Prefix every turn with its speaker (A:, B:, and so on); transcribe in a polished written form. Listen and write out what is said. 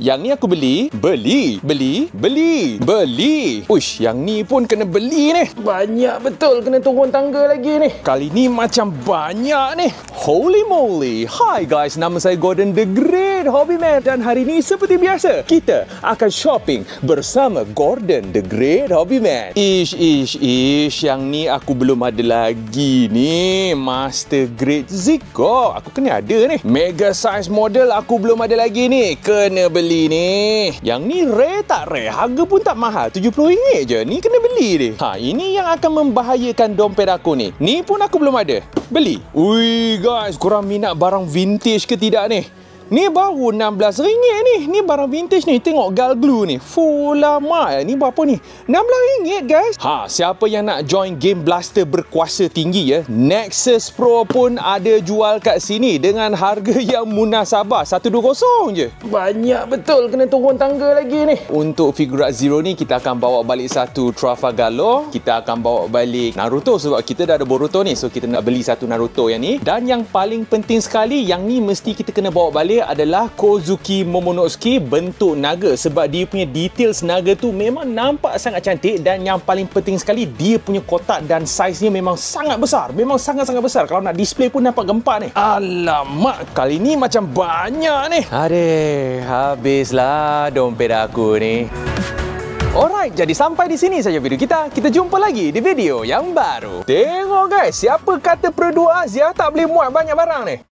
A: Yang ni aku beli. Uish, yang ni pun kena beli ni. Banyak betul kena turun tangga lagi ni. Kali ni macam banyak ni. Holy moly. Hi guys, nama saya Gordon The Great Hobbyman. Dan hari ni seperti biasa, kita akan shopping bersama Gordon The Great Hobbyman. Ish. Yang ni aku belum ada lagi ni. Master Grade Zico. Aku kena ada ni. Mega size model aku belum ada lagi ni. Kena beli ni. Yang ni rare tak rare? Harga pun tak mahal. RM70 je. Ni kena beli ni. Ini yang akan membahayakan dompet aku ni. Ni pun aku belum ada. Beli. Ui guys, korang minat barang vintage ke tidak ni? Ni baru RM16 ni. Ni barang vintage ni. Tengok gal glue ni. Full lama. Ni berapa ni? RM16 guys. Siapa yang nak join game blaster berkuasa tinggi ya, Nexus Pro pun ada jual kat sini dengan harga yang munasabah. 120 je. Banyak betul kena turun tangga lagi ni. Untuk Figuarts Zero ni kita akan bawa balik satu Trafalgar Law. Kita akan bawa balik Naruto sebab kita dah ada Boruto ni. So kita nak beli satu Naruto yang ni. Dan yang paling penting sekali, yang ni mesti kita kena bawa balik adalah Kozuki Momonosuke bentuk naga, sebab dia punya details naga tu memang nampak sangat cantik. Dan yang paling penting sekali, dia punya kotak dan saiznya memang sangat besar. Memang sangat-sangat besar. Kalau nak display pun nampak gempak ni. Alamak, kali ni macam banyak ni. Aduh, habislah dompet aku ni. Alright, jadi sampai di sini saja video kita. Kita jumpa lagi di video yang baru. Tengok guys, siapa kata Pro 2 Asia tak boleh muat banyak barang ni?